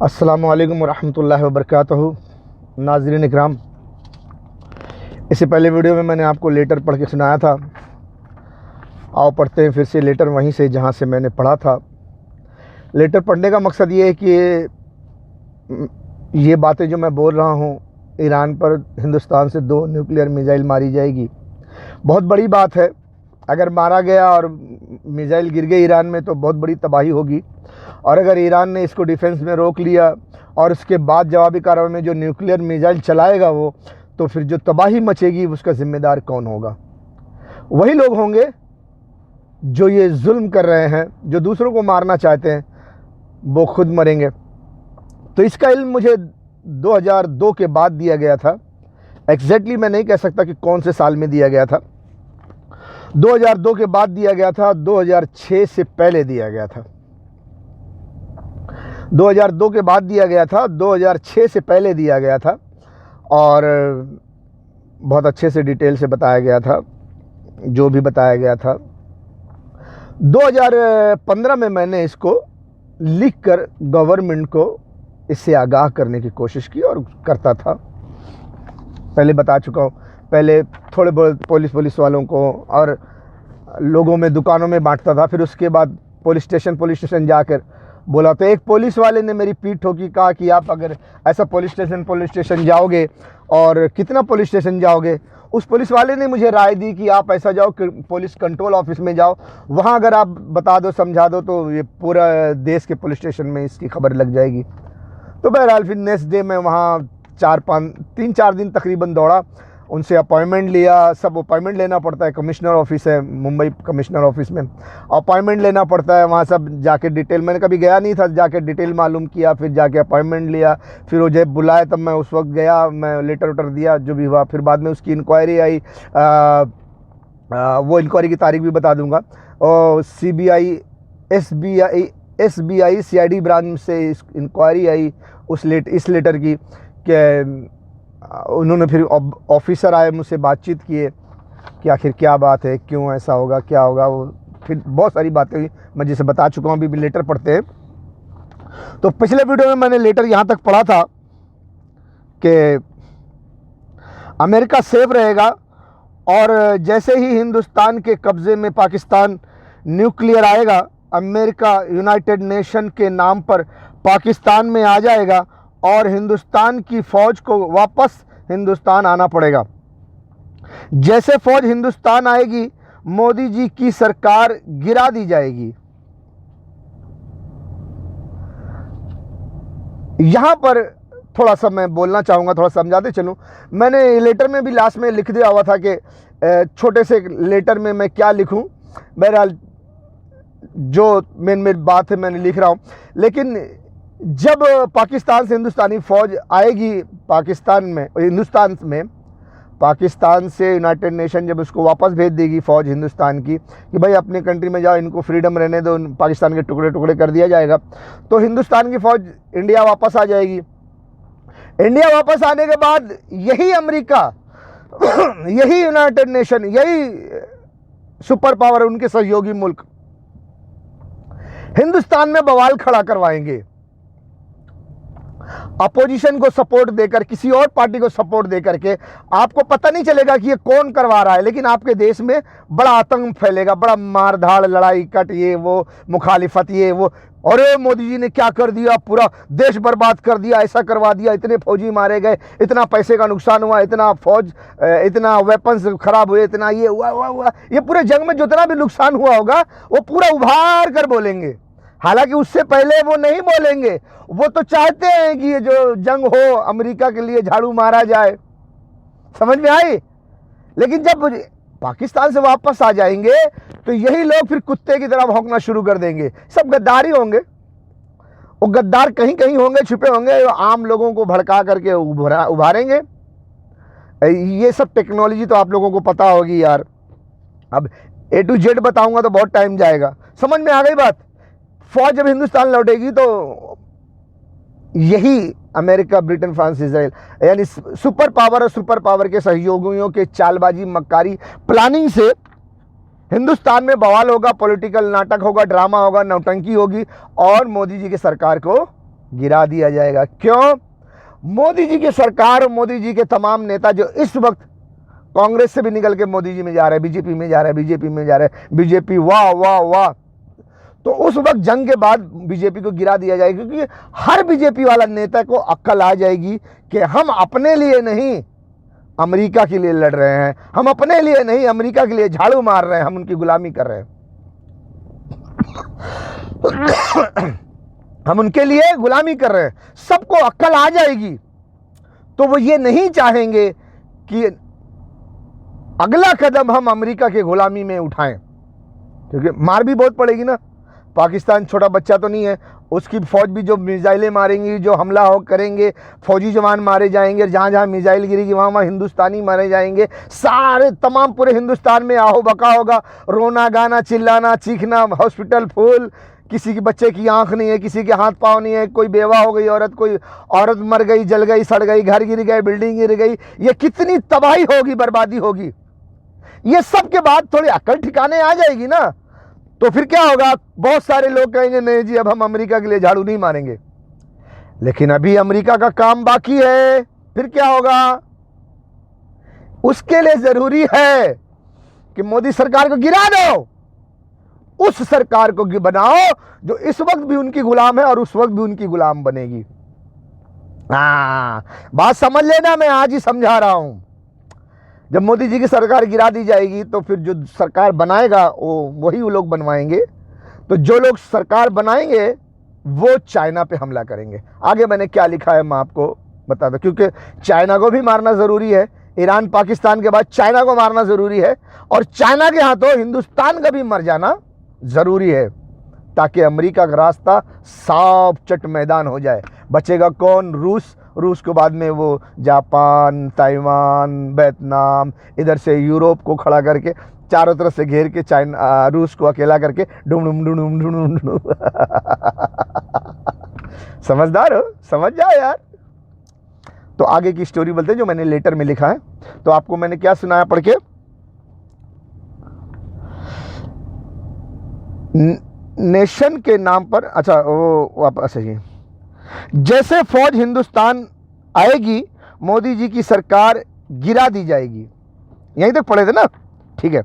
अस्सलामु अलैकुम वरहमतुल्लाहि वबरकातुहू। नाज़रीन इकराम, इससे पहले वीडियो में मैंने आपको लेटर पढ़ के सुनाया था। आओ पढ़ते हैं फिर से लेटर वहीं से जहाँ से मैंने पढ़ा था। लेटर पढ़ने का मकसद ये है कि ये बातें जो मैं बोल रहा हूँ, ईरान पर हिंदुस्तान से 2 न्यूक्लियर मिसाइल मारी जाएगी, बहुत बड़ी बात है। अगर मारा गया और मिसाइल गिर गए ईरान में तो बहुत बड़ी तबाही होगी। और अगर ईरान ने इसको डिफेंस में रोक लिया और उसके बाद जवाबी कार्रवाई में जो न्यूक्लियर मिसाइल चलाएगा वो, तो फिर जो तबाही मचेगी उसका ज़िम्मेदार कौन होगा? वही लोग होंगे जो ये जुल्म कर रहे हैं, जो दूसरों को मारना चाहते हैं, वो खुद मरेंगे। तो इसका इल्म मुझे 2002 के बाद दिया गया था। एग्जैक्टली मैं नहीं कह सकता कि कौन से साल में दिया गया था। 2002 के बाद दिया गया था, 2006 से पहले दिया गया था। 2002 के बाद दिया गया था, 2006 से पहले दिया गया था और बहुत अच्छे से डिटेल से बताया गया था जो भी बताया गया था। 2015 में मैंने इसको लिखकर गवर्नमेंट को इससे आगाह करने की कोशिश की और करता था। पहले बता चुका हूँ, पहले थोड़े बहुत पुलिस वालों को और लोगों में, दुकानों में बांटता था। फिर उसके बाद पुलिस स्टेशन जाकर बोला तो एक पुलिस वाले ने मेरी पीठ ठोकी, कहा कि आप अगर ऐसा पुलिस स्टेशन जाओगे, और कितना पुलिस स्टेशन जाओगे, उस पुलिस वाले ने मुझे राय दी कि आप ऐसा जाओ कि पुलिस कंट्रोल ऑफिस में जाओ, वहाँ अगर आप बता दो, समझा दो तो ये पूरा देश के पुलिस स्टेशन में इसकी खबर लग जाएगी। तो बहरहाल फिर नेक्स्ट डे मैं वहाँ 3-4 दिन तकरीबन दौड़ा, उनसे अपॉइंटमेंट लिया। सब अपॉइंटमेंट लेना पड़ता है, कमिश्नर ऑफिस है मुंबई, कमिश्नर ऑफिस में अपॉइंटमेंट लेना पड़ता है। वहाँ सब जाके डिटेल, मैंने कभी गया नहीं था, जाके डिटेल मालूम किया, फिर जाके अपॉइंटमेंट लिया। फिर वो जब बुलाए तब मैं उस वक्त गया, मैं लेटर दिया जो भी हुआ। फिर बाद में उसकी इंक्वायरी आई, वो इंक्वायरी की तारीख भी बता दूंगा। और CBI SBI CID ब्रांच से इंक्वायरी आई इस लेटर की कि उन्होंने फिर ऑफिसर आए, मुझसे बातचीत किए कि आखिर क्या बात है, क्यों ऐसा होगा, क्या होगा। वो फिर बहुत सारी बातें हुई, मैं जिसे बता चुका हूँ। अभी भी लेटर पढ़ते हैं। तो पिछले वीडियो में मैंने लेटर यहाँ तक पढ़ा था कि अमेरिका सेफ रहेगा और जैसे ही हिंदुस्तान के कब्जे में पाकिस्तान न्यूक्लियर आएगा, अमेरिका यूनाइटेड नेशन के नाम पर पाकिस्तान में आ जाएगा और हिंदुस्तान की फ़ौज को वापस हिंदुस्तान आना पड़ेगा। जैसे फ़ौज हिंदुस्तान आएगी, मोदी जी की सरकार गिरा दी जाएगी। यहाँ पर थोड़ा सा मैं बोलना चाहूँगा, थोड़ा समझाते चलूँ। मैंने लेटर में भी लास्ट में लिख दिया हुआ था कि छोटे से लेटर में मैं क्या लिखूँ। बहरहाल जो मेन बात है मैंने लिख रहा हूँ। लेकिन जब पाकिस्तान से हिंदुस्तानी फ़ौज आएगी पाकिस्तान से यूनाइटेड नेशन जब उसको वापस भेज देगी फ़ौज हिंदुस्तान की कि भाई अपनी कंट्री में जाओ, इनको फ्रीडम रहने दो, पाकिस्तान के टुकड़े कर दिया जाएगा, तो हिंदुस्तान की फ़ौज इंडिया वापस आ जाएगी। इंडिया वापस आने के बाद यही अमेरिका, यही यूनाइटेड नेशन, यही सुपर पावर, उनके सहयोगी मुल्क हिंदुस्तान में बवाल खड़ा करवाएंगे। अपोजिशन को सपोर्ट देकर, किसी और पार्टी को सपोर्ट देकर के, आपको पता नहीं चलेगा कि ये कौन करवा रहा है, लेकिन आपके देश में बड़ा आतंक फैलेगा, बड़ा मारधाड़, लड़ाई कट, ये वो, मुखालिफत, ये वो। अरे मोदी जी ने क्या कर दिया, पूरा देश बर्बाद कर दिया, ऐसा करवा दिया, इतने फौजी मारे गए, इतना पैसे का नुकसान हुआ, इतना फौज, इतना वेपन्स खराब हुए, इतना ये हुआ। ये पूरे जंग में जितना भी नुकसान हुआ होगा वो पूरा उभार कर बोलेंगे। हालांकि उससे पहले वो नहीं बोलेंगे। वो तो चाहते हैं कि ये जो जंग हो, अमेरिका के लिए झाड़ू मारा जाए। समझ में आई? लेकिन जब पाकिस्तान से वापस आ जाएंगे तो यही लोग फिर कुत्ते की तरह भौंकना शुरू कर देंगे। सब गद्दार ही होंगे। वो गद्दार कहीं कहीं होंगे, छुपे होंगे, आम लोगों को भड़का करके उभारेंगे। ये सब टेक्नोलॉजी तो आप लोगों को पता होगी यार। अब A to Z बताऊंगा तो बहुत टाइम जाएगा। समझ में आ गई बात? फौज जब हिंदुस्तान लौटेगी तो यही अमेरिका, ब्रिटेन, फ्रांस, इजराइल, यानी सुपर पावर और सुपर पावर के सहयोगियों के चालबाजी, मक्कारी, प्लानिंग से हिंदुस्तान में बवाल होगा, पॉलिटिकल नाटक होगा, ड्रामा होगा, नौटंकी होगी और मोदी जी की सरकार को गिरा दिया जाएगा। क्यों? मोदी जी की सरकार और मोदी जी के तमाम नेता जो इस वक्त कांग्रेस से भी निकल के मोदी जी में जा रहे हैं, बीजेपी में जा रहे हैं, बीजेपी में जा रहे हैं, बीजेपी वाह वाह वाह, तो उस वक्त जंग के बाद बीजेपी को गिरा दिया जाएगा, क्योंकि हर बीजेपी वाला नेता को अक्ल आ जाएगी कि हम अपने लिए नहीं अमेरिका के लिए लड़ रहे हैं, हम अपने लिए नहीं अमेरिका के लिए झाड़ू मार रहे हैं, हम उनकी गुलामी कर रहे हैं। हम उनके लिए गुलामी कर रहे हैं। सबको अक्ल आ जाएगी तो वो ये नहीं चाहेंगे कि अगला कदम हम अमेरिका के गुलामी में उठाएं, क्योंकि मार भी बहुत पड़ेगी ना। पाकिस्तान छोटा बच्चा तो नहीं है, उसकी फौज भी जो मिसाइलें मारेंगी, जो हमला हो करेंगे, फौजी जवान मारे जाएंगे, जहाँ जहाँ मिसाइल गिरेगी वहाँ वहाँ हिंदुस्तानी मारे जाएंगे। सारे तमाम पूरे हिंदुस्तान में आहो बका होगा, रोना गाना चिल्लाना चीखना, हॉस्पिटल फुल, किसी के बच्चे की आंख नहीं है, किसी के हाथ पाँव नहीं है, कोई बेवा हो गई औरत, कोई औरत मर गई, जल गई, सड़ गई, घर गिर गए, बिल्डिंग गिर गई, ये कितनी तबाही होगी, बर्बादी होगी। ये सब के बाद थोड़ी अकल ठिकाने आ जाएगी ना, तो फिर क्या होगा? बहुत सारे लोग कहेंगे नहीं जी अब हम अमेरिका के लिए झाड़ू नहीं मारेंगे। लेकिन अभी अमेरिका का काम बाकी है, फिर क्या होगा? उसके लिए जरूरी है कि मोदी सरकार को गिरा दो, उस सरकार को बनाओ जो इस वक्त भी उनकी गुलाम है और उस वक्त भी उनकी गुलाम बनेगी। बात समझ लेना, मैं आज ही समझा रहा हूं। जब मोदी जी की सरकार गिरा दी जाएगी तो फिर जो सरकार बनाएगा वही वो लोग बनवाएंगे। तो जो लोग सरकार बनाएंगे वो चाइना पे हमला करेंगे। आगे मैंने क्या लिखा है मैं आपको बता दूं, क्योंकि चाइना को भी मारना ज़रूरी है। ईरान पाकिस्तान के बाद चाइना को मारना ज़रूरी है, और चाइना के हाथों हिंदुस्तान का भी मर जाना ज़रूरी है, ताकि अमेरिका का रास्ता साफ चट मैदान हो जाए। बचेगा कौन? रूस। रूस के बाद में वो जापान, ताइवान, वियतनाम, इधर से यूरोप को खड़ा करके चारों तरफ से घेर के चाइना रूस को अकेला करके डुम डुम डुम डुम डुम डुम। समझदार हो, समझ जाओ यार। तो आगे की स्टोरी बोलते हैं जो मैंने लेटर में लिखा है। तो आपको मैंने क्या सुनाया पढ़ के? नेशन के नाम पर, अच्छा वो वापस है। जैसे फौज हिंदुस्तान आएगी मोदी जी की सरकार गिरा दी जाएगी। यहीं तक पढ़े थे ना? ठीक है।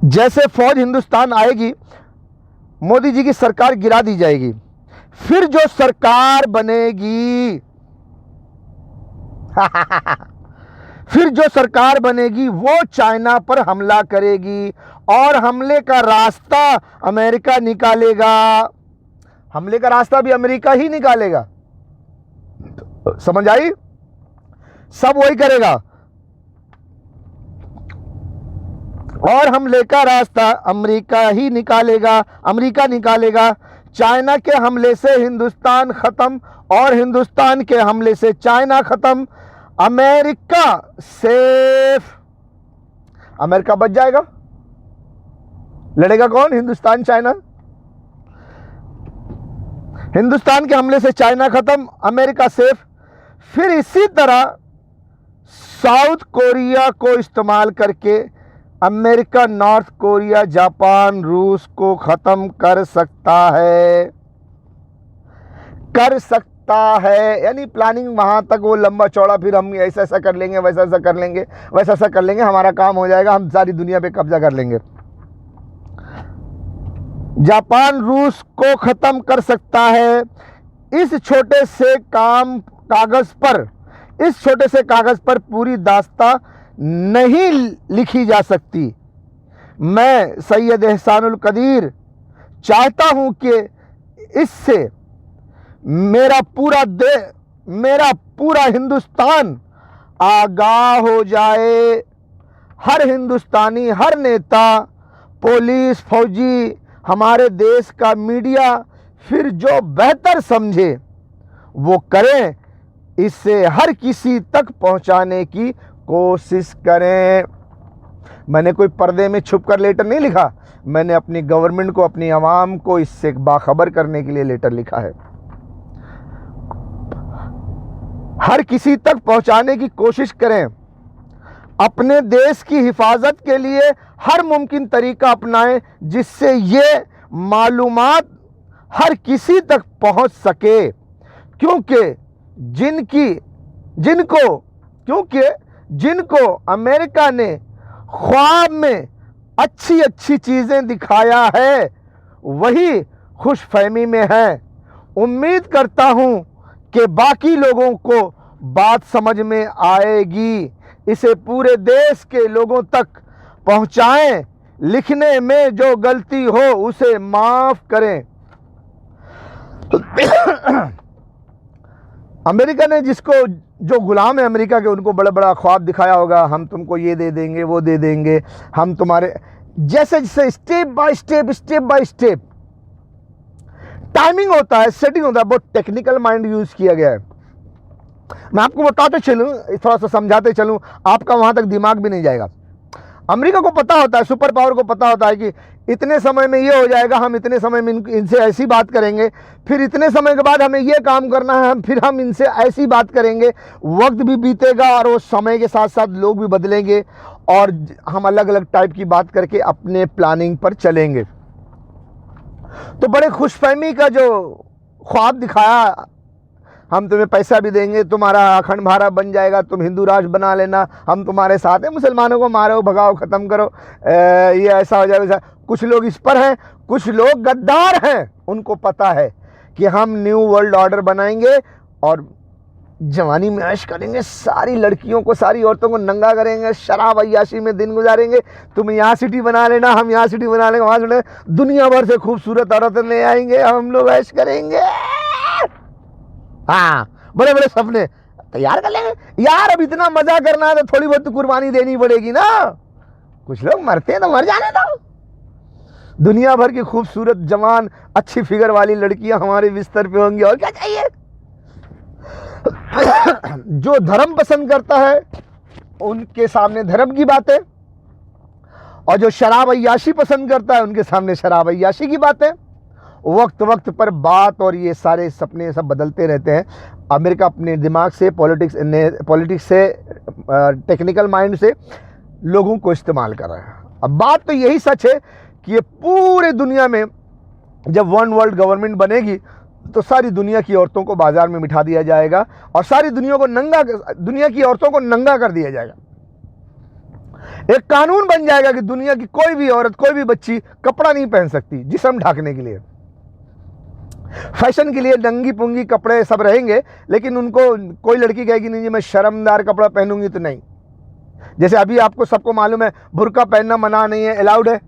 जैसे फौज हिंदुस्तान आएगी मोदी जी की सरकार गिरा दी जाएगी, फिर जो सरकार बनेगी फिर जो सरकार बनेगी वो चाइना पर हमला करेगी और हमले का रास्ता अमेरिका निकालेगा। हमले का रास्ता भी अमेरिका ही निकालेगा। समझ आई? सब वही करेगा, और हमले का रास्ता अमेरिका ही निकालेगा, अमेरिका निकालेगा। चाइना के हमले से हिंदुस्तान खत्म और हिंदुस्तान के हमले से चाइना खत्म। America safe. अमेरिका बच जाएगा। लड़ेगा कौन? हिंदुस्तान चाइना। हिंदुस्तान के हमले से चाइना खत्म, अमेरिका सेफ। फिर इसी तरह साउथ कोरिया को इस्तेमाल करके अमेरिका नॉर्थ कोरिया, जापान, रूस को खत्म कर सकता है। कर सकता है यानी प्लानिंग वहां तक वो लंबा चौड़ा, फिर हम ऐसा ऐसा कर लेंगे, वैसा ऐसा कर लेंगे, वैसा ऐसा कर लेंगे, हमारा काम हो जाएगा, हम सारी दुनिया पे कब्जा कर लेंगे। जापान रूस को खत्म कर सकता है। इस छोटे से कागज पर पूरी दास्तां नहीं लिखी जा सकती। मैं सैयद एहसानुल कदीर चाहता हूं कि इससे मेरा पूरा हिंदुस्तान आगाह हो जाए। हर हिंदुस्तानी, हर नेता, पुलिस, फौजी, हमारे देश का मीडिया फिर जो बेहतर समझे वो करें। इससे हर किसी तक पहुंचाने की कोशिश करें। मैंने कोई पर्दे में छुपकर लेटर नहीं लिखा, मैंने अपनी गवर्नमेंट को, अपनी आवाम को इससे बाखबर करने के लिए लेटर लिखा है। हर किसी तक पहुंचाने की कोशिश करें। अपने देश की हिफाजत के लिए हर मुमकिन तरीका अपनाएं जिससे ये मालूमात हर किसी तक पहुंच सके, क्योंकि जिनको अमेरिका ने ख्वाब में अच्छी अच्छी चीजें दिखाया है वही खुशफहमी में है। उम्मीद करता हूं कि बाकी लोगों को बात समझ में आएगी। इसे पूरे देश के लोगों तक पहुंचाएं। लिखने में जो गलती हो उसे माफ करें। अमेरिका ने जो गुलाम है अमेरिका के, उनको बड़ा बड़ा ख्वाब दिखाया होगा, हम तुमको ये दे देंगे, वो दे देंगे, हम तुम्हारे जैसे जैसे स्टेप बाय स्टेप टाइमिंग होता है, सेटिंग होता है, बहुत टेक्निकल माइंड यूज किया गया है। मैं आपको बताते चलूं, थोड़ा सा समझाते चलूं, आपका वहां तक दिमाग भी नहीं जाएगा। अमेरिका को पता होता है, सुपर पावर को पता होता है कि इतने समय में ये हो जाएगा, हम इतने समय में इनसे ऐसी बात करेंगे, फिर इतने समय के बाद हमें ये काम करना है, फिर हम इनसे ऐसी बात करेंगे। वक्त भी बीतेगा और वो समय के साथ साथ लोग भी बदलेंगे और हम अलग अलग टाइप की बात करके अपने प्लानिंग पर चलेंगे। तो बड़े खुशफहमी का जो ख्वाब दिखाया, हम तुम्हें पैसा भी देंगे, तुम्हारा अखंड भारत बन जाएगा, तुम हिंदू राष्ट्र बना लेना, हम तुम्हारे साथ हैं, मुसलमानों को मारो, भगाओ, ख़त्म करो, ये ऐसा हो जाएगा। कुछ लोग इस पर हैं, कुछ लोग गद्दार हैं, उनको पता है कि हम न्यू वर्ल्ड ऑर्डर बनाएंगे और जवानी में ऐश करेंगे, सारी लड़कियों को, सारी औरतों को नंगा करेंगे, शराब अय्याशी में दिन गुजारेंगे, तुम यहाँ सिटी बना लेना, हम यहाँ सिटी बना लेंगे, वहाँ से दुनिया भर से खूबसूरत औरतें ले आएंगे, हम लोग ऐश करेंगे। हाँ, बड़े बड़े सपने तैयार कर लेंगे यार। अब इतना मजा करना है तो थोड़ी बहुत तो कुर्बानी देनी पड़ेगी ना। कुछ लोग मरते हैं तो मर जाने दो। दुनिया भर की खूबसूरत जवान अच्छी फिगर वाली लड़कियां हमारे बिस्तर पे होंगी, और क्या चाहिए। जो धर्म पसंद करता है उनके सामने धर्म की बातें, और जो शराब अय्याशी पसंद करता है उनके सामने शराब अय्याशी की बातें। वक्त वक्त पर बात और ये सारे सपने सब बदलते रहते हैं। अमेरिका अपने दिमाग से, पॉलिटिक्स से, टेक्निकल माइंड से लोगों को इस्तेमाल कर रहा है। अब बात तो यही सच है कि ये पूरे दुनिया में जब वन वर्ल्ड गवर्नमेंट बनेगी तो सारी दुनिया की औरतों को बाजार में बिठा दिया जाएगा और सारी दुनिया की औरतों को नंगा कर दिया जाएगा। एक कानून बन जाएगा कि दुनिया की कोई भी औरत, कोई भी बच्ची कपड़ा नहीं पहन सकती जिस्म ढकने के लिए। फैशन के लिए नंगी पुंगी कपड़े सब रहेंगे, लेकिन उनको कोई लड़की कहेगी नहीं जी मैं शर्मदार कपड़ा पहनूंगी तो नहीं। जैसे अभी आपको सबको मालूम है बुर्का पहनना मना नहीं है, अलाउड है,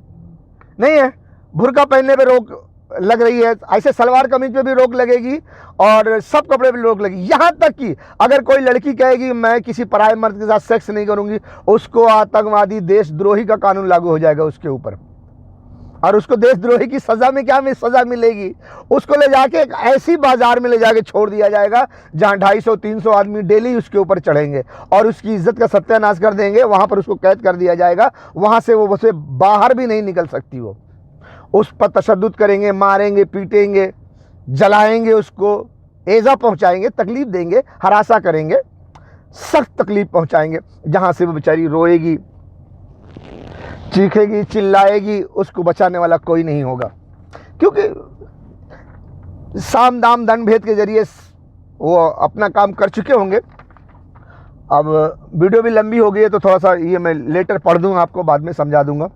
नहीं है, बुर्का पहनने पे रोक लग रही है, ऐसे सलवार कमीज पे भी रोक लगेगी और सब कपड़े पे रोक लगेगी। यहाँ तक कि अगर कोई लड़की कहेगी मैं किसी पराये मर्द के साथ सेक्स नहीं करूंगी, उसको आतंकवादी देशद्रोही का कानून लागू हो जाएगा उसके ऊपर, और उसको देशद्रोही की सजा में क्या सजा मिलेगी, उसको ले जाके एक ऐसी बाजार में ले जाके छोड़ दिया जाएगा जहां 250-300 आदमी डेली उसके ऊपर चढ़ेंगे और उसकी इज्जत का सत्यानाश कर देंगे। वहां पर उसको कैद कर दिया जाएगा, वहां से वो उसे बाहर भी नहीं निकल सकती। वो उस पर तशद्दुद करेंगे, मारेंगे, पीटेंगे, जलाएंगे, उसको एजा पहुंचाएंगे, तकलीफ देंगे, हरासा करेंगे, सख्त तकलीफ पहुंचाएंगे, जहां से वो बेचारी रोएगी, चीखेगी, चिल्लाएगी, उसको बचाने वाला कोई नहीं होगा, क्योंकि साम दाम दंड भेद के जरिए वो अपना काम कर चुके होंगे। अब वीडियो भी लंबी हो गई है तो थोड़ा सा ये मैं लेटर पढ़ दूंगा, आपको बाद में समझा दूंगा।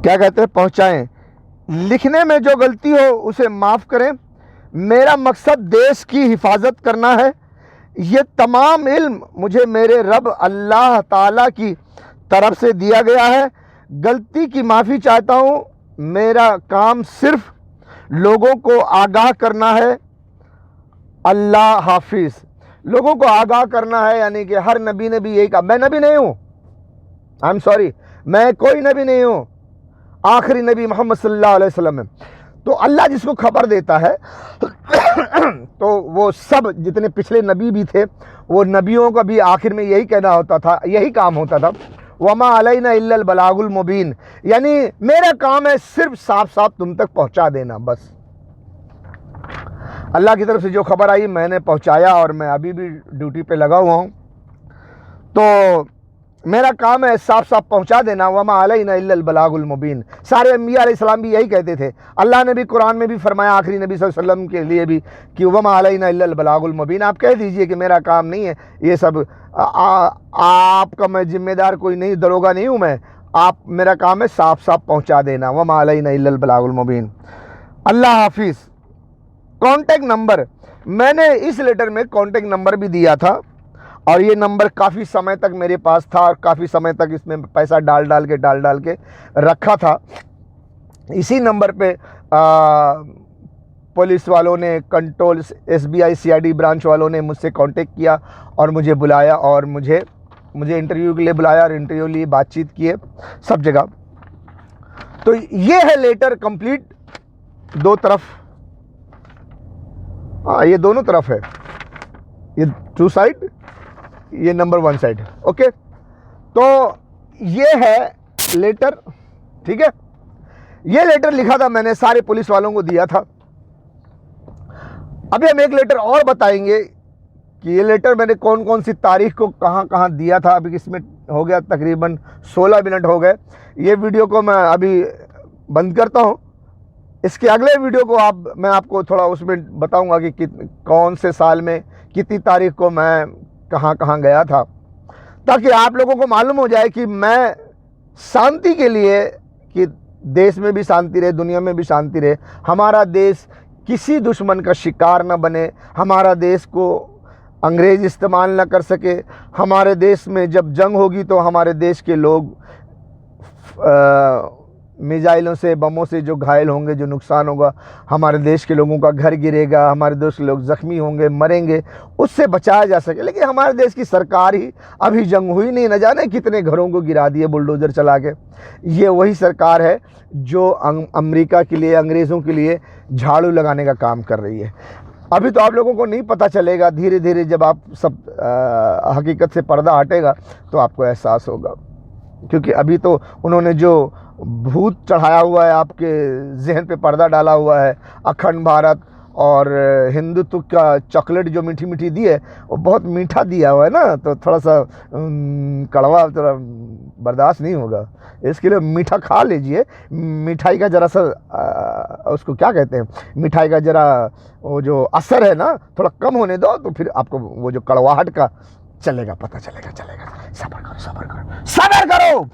क्या कहते हैं, पहुंचाएं। लिखने में जो गलती हो उसे माफ करें। मेरा मकसद देश की हिफाजत करना है। ये तमाम इल्म मुझे मेरे रब अल्लाह ताला की तरफ से दिया गया है। गलती की माफ़ी चाहता हूँ। मेरा काम सिर्फ लोगों को आगाह करना है। अल्लाह हाफिज़। लोगों को आगाह करना है, यानी कि हर नबी ने भी यही कहा। मैं नबी नहीं हूँ, आई एम सॉरी, मैं कोई नबी नहीं हूँ, आखिरी नबी मोहम्मद सल्लल्लाहु अलैहि वसल्लम है। तो अल्लाह जिसको खबर देता है तो वो सब जितने पिछले नबी भी थे, वो नबियों का भी आखिर में यही कहना होता था, यही काम होता था, वमा अलैना इल्लल बलागुल मुबीन, यानी मेरा काम है सिर्फ साफ साफ तुम तक पहुंचा देना, बस। अल्लाह की तरफ से जो खबर आई मैंने पहुंचाया और मैं अभी भी ड्यूटी पे लगा हुआ हूं। तो मेरा काम है साफ साफ पहुंचा देना, वमा अलैना इल्लल बलागुल मुबीन। सारे अंबिया अलैहिस्सलाम भी यही कहते थे। अल्लाह ने भी कुरान में भी फरमाया आखिरी नबी सल्लल्लाहु अलैहि वसल्लम के लिए भी कि वमा अलैना इल्लल बलागुल मुबीन। आप कह दीजिए कि मेरा काम नहीं है ये सब, आपका मैं जिम्मेदार कोई नहीं, दरोगा नहीं हूँ मैं, आप, मेरा काम है साफ साफ पहुंचा देना, वमा अलैना इल्लल बलागुल मुबीन। अल्लाह हाफिज़। कॉन्टैक्ट नंबर, मैंने इस लेटर में कॉन्टैक्ट नंबर भी दिया था और ये नंबर काफ़ी समय तक मेरे पास था और काफ़ी समय तक इसमें पैसा डाल डाल के रखा था। इसी नंबर पे पुलिस वालों ने, कंट्रोल SBI CID ब्रांच वालों ने मुझसे कांटेक्ट किया और मुझे बुलाया और मुझे इंटरव्यू के लिए बुलाया और इंटरव्यू लिए बातचीत किए सब जगह। तो ये है लेटर कंप्लीट, दो तरफ, ये दोनों तरफ है, ये 2 साइड, ये नंबर 1 साइड। ओके, तो ये है लेटर, ठीक है। ये लेटर लिखा था मैंने, सारे पुलिस वालों को दिया था। अभी हम एक लेटर और बताएंगे कि ये लेटर मैंने कौन कौन सी तारीख को कहाँ कहाँ दिया था। अभी इसमें हो गया तकरीबन 16 मिनट हो गए। ये वीडियो को मैं अभी बंद करता हूँ। इसके अगले वीडियो को मैं आपको थोड़ा उसमें बताऊंगा कि कौन से साल में कितनी तारीख को मैं कहाँ कहाँ गया था, ताकि आप लोगों को मालूम हो जाए कि मैं शांति के लिए, कि देश में भी शांति रहे, दुनिया में भी शांति रहे, हमारा देश किसी दुश्मन का शिकार न बने, हमारा देश को अंग्रेज़ इस्तेमाल न कर सके। हमारे देश में जब जंग होगी तो हमारे देश के लोग मिसाइलों से, बमों से जो घायल होंगे, जो नुकसान होगा, हमारे देश के लोगों का घर गिरेगा, हमारे देश के लोग ज़ख्मी होंगे, मरेंगे, उससे बचाया जा सके। लेकिन हमारे देश की सरकार ही, अभी जंग हुई नहीं, न जाने कितने घरों को गिरा दिए बुलडोज़र चला के। ये वही सरकार है जो अमेरिका के लिए, अंग्रेज़ों के लिए झाड़ू लगाने का काम कर रही है। अभी तो आप लोगों को नहीं पता चलेगा, धीरे धीरे जब आप सब हकीकत से पर्दा हटेगा तो आपको एहसास होगा। क्योंकि अभी तो उन्होंने जो भूत चढ़ाया हुआ है, आपके जहन पे पर्दा डाला हुआ है, अखंड भारत और हिंदुत्व का चॉकलेट जो मीठी मीठी दी है, वो बहुत मीठा दिया हुआ है ना, तो थोड़ा सा कड़वा थोड़ा बर्दाश्त नहीं होगा। इसके लिए मीठा खा लीजिए। मिठाई का ज़रा सा उसको क्या कहते हैं, मिठाई का ज़रा वो जो असर है ना, थोड़ा कम होने दो, तो फिर आपको वो जो कड़वाहट का चलेगा, पता चलेगा। सब्र करो, सब्र करो, सब्र करो।